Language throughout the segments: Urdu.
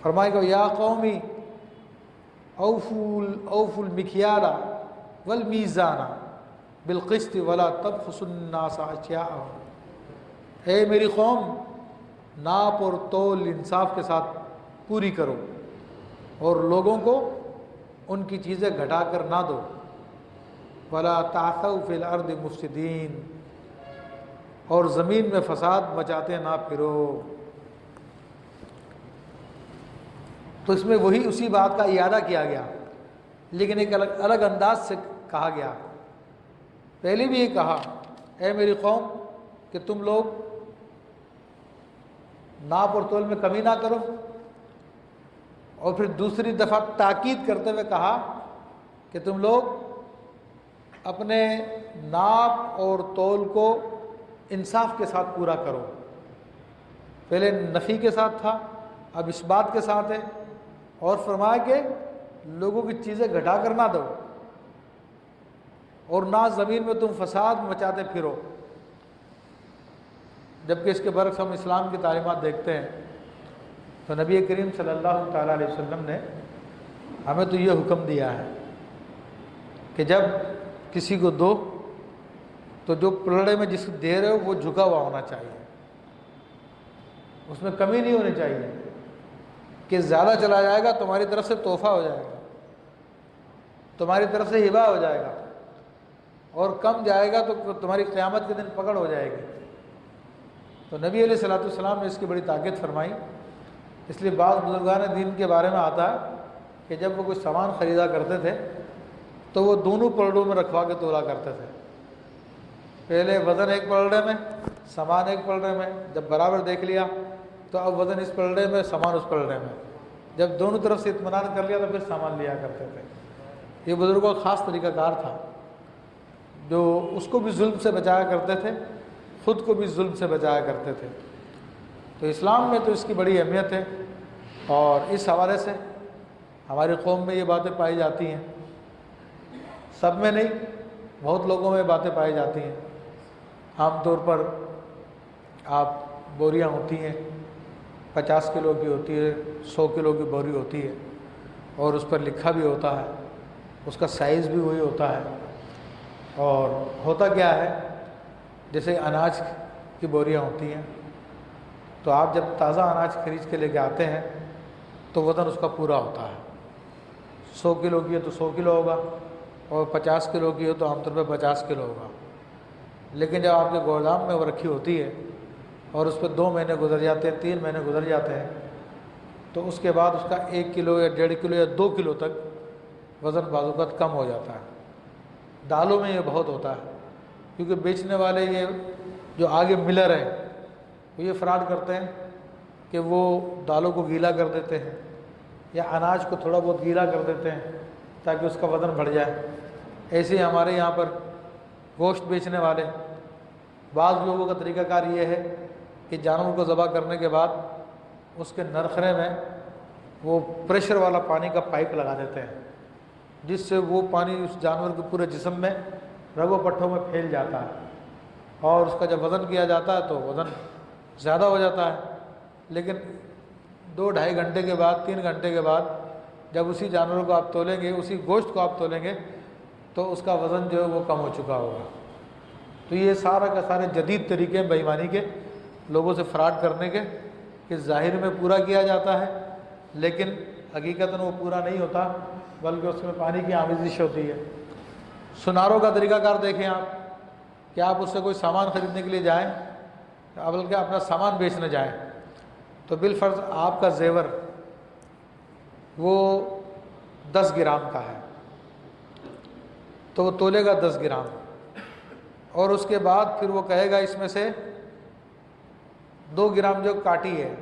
فرمائے گا یا قومی اوفوا المکیال والمیزان بالقسط ولا تبخسوا الناس اشیاءهم، اے میری قوم ناپ اور تول انصاف کے ساتھ پوری کرو اور لوگوں کو ان کی چیزیں گھٹا کر نہ دو، ولا تعثوا فی الارض مفسدین، اور زمین میں فساد مچاتے نہ پھرو۔ تو اس میں وہی اسی بات کا اعادہ کیا گیا، لیکن ایک الگ انداز سے کہا گیا۔ پہلے بھی یہ کہا اے میری قوم کہ تم لوگ ناپ اور تول میں کمی نہ کرو، اور پھر دوسری دفعہ تاکید کرتے ہوئے کہا کہ تم لوگ اپنے ناپ اور تول کو انصاف کے ساتھ پورا کرو۔ پہلے نفی کے ساتھ تھا، اب اس بات کے ساتھ ہے، اور فرمایا کہ لوگوں کی چیزیں گھٹا کر نہ دو، اور نہ زمین میں تم فساد مچاتے پھرو۔ جبکہ اس کے برعکس ہم اسلام کی تعلیمات دیکھتے ہیں تو نبی کریم صلی اللہ تعالیٰ علیہ وسلم نے ہمیں تو یہ حکم دیا ہے کہ جب کسی کو دو تو جو پلڑے میں جس کو دے رہے ہو وہ جھکا ہوا ہونا چاہیے، اس میں کمی نہیں ہونی چاہیے کہ زیادہ چلا جائے گا تمہاری طرف سے تحفہ ہو جائے گا، تمہاری طرف سے ہبہ ہو جائے گا، اور کم جائے گا تو تمہاری قیامت کے دن پکڑ ہو جائے گی۔ تو نبی علیہ الصلوۃ والسلام نے اس کی بڑی تاکید فرمائی۔ اس لیے بعض بزرگان دین کے بارے میں آتا ہے کہ جب وہ کوئی سامان خریدا کرتے تھے تو وہ دونوں پلڑوں میں رکھوا کے تولا کرتے تھے، پہلے وزن ایک پلڑے میں، سامان ایک پلڑے میں، جب برابر دیکھ لیا تو اب وزن اس پلڑے میں، سامان اس پلڑے میں، جب دونوں طرف سے اطمینان کر لیا تو پھر سامان لیا کرتے تھے۔ یہ بزرگوں کا خاص طریقہ کار تھا جو اس کو بھی ظلم سے بچایا کرتے تھے، خود کو بھی ظلم سے بچایا کرتے تھے۔ تو اسلام میں تو اس کی بڑی اہمیت ہے، اور اس حوالے سے ہماری قوم میں یہ باتیں پائی جاتی ہیں، سب میں نہیں، بہت لوگوں میں باتیں پائی جاتی ہیں۔ عام طور پر آپ بوریاں ہوتی ہیں، 50 کلو کی ہوتی ہے، 100 کلو کی بوری ہوتی ہے، اور اس پر لکھا بھی ہوتا ہے، اس کا سائز بھی وہی ہوتا ہے۔ اور ہوتا کیا ہے، جیسے اناج کی بوریاں ہوتی ہیں تو آپ جب تازہ اناج خرید کے لے کے آتے ہیں تو وزن اس کا پورا ہوتا ہے، 100 کلو کی ہے تو 100 کلو ہوگا، اور 50 کلو کی ہو تو عام طور پہ 50 کلو ہوگا۔ لیکن جب آپ کے گودام میں وہ رکھی ہوتی ہے اور اس پہ 2 مہینے گزر جاتے ہیں، 3 مہینے گزر جاتے ہیں، تو اس کے بعد اس کا 1 کلو یا 1.5 کلو یا 2 کلو تک وزن بعض اوقات کم ہو جاتا ہے۔ دالوں میں یہ بہت ہوتا ہے، کیونکہ بیچنے والے یہ جو آگے ملر ہیں وہ یہ فراڈ کرتے ہیں کہ وہ دالوں کو گیلا کر دیتے ہیں یا اناج کو تھوڑا بہت گیلا کر دیتے ہیں تاکہ اس کا وزن بڑھ جائے۔ ایسے ہی ہمارے یہاں پر گوشت بیچنے والے، بعض لوگوں کا طریقہ کار یہ ہے کہ جانور کو ذبح کرنے کے بعد اس کے نرخرے میں وہ پریشر والا پانی کا پائپ لگا دیتے ہیں، جس سے وہ پانی اس جانور کے پورے جسم میں رگوں پٹھوں میں پھیل جاتا ہے، اور اس کا جب وزن کیا جاتا ہے تو وزن زیادہ ہو جاتا ہے۔ لیکن 2-2.5 گھنٹے کے بعد، 3 گھنٹے کے بعد جب اسی جانور کو آپ تولیں گے، اسی گوشت کو آپ تولیں گے تو اس کا وزن جو ہے وہ کم ہو چکا ہوگا۔ تو یہ سارا کا سارے جدید طریقے ہیں بے ایمانی کے، لوگوں سے فراڈ کرنے کے، کہ ظاہر میں پورا کیا جاتا ہے لیکن حقیقتاً وہ پورا نہیں ہوتا، بلکہ اس میں پانی کی آمیزش ہوتی ہے۔ سناروں کا طریقہ کار دیکھیں آپ، کہ آپ اس سے کوئی سامان خریدنے کے لیے جائیں، بلکہ اپنا سامان بیچنے جائیں، تو بالفرض آپ کا زیور وہ 10 گرام کا ہے تو وہ تولے گا 10 گرام، اور اس کے بعد پھر وہ کہے گا اس میں سے 2 گرام جو کاٹی ہے،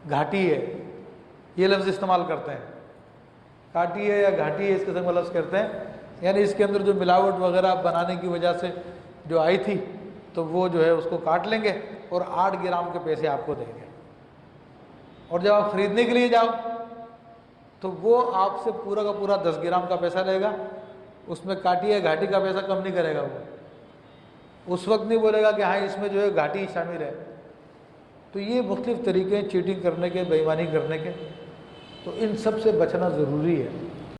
گھاٹی ہے، یہ لفظ استعمال کرتے ہیں، کاٹی ہے یا گھاٹی ہے، اس قسم کا لفظ کرتے ہیں، یعنی اس کے اندر جو ملاوٹ وغیرہ بنانے کی وجہ سے جو آئی تھی تو وہ جو ہے اس کو کاٹ لیں گے اور 8 گرام کے پیسے آپ کو دیں گے۔ اور جب آپ خریدنے کے لیے جاؤ تو وہ آپ سے پورا کا پورا 10 گرام کا پیسہ لے گا، اس میں کاٹی ہے گھاٹی کا پیسہ کم نہیں کرے گا، وہ اس وقت نہیں بولے گا کہ ہاں اس میں جو ہے گھاٹی شامل ہے۔ تو یہ مختلف طریقے ہیں چیٹنگ کرنے کے، بے ایمانی کرنے کے، تو ان سب سے بچنا ضروری ہے۔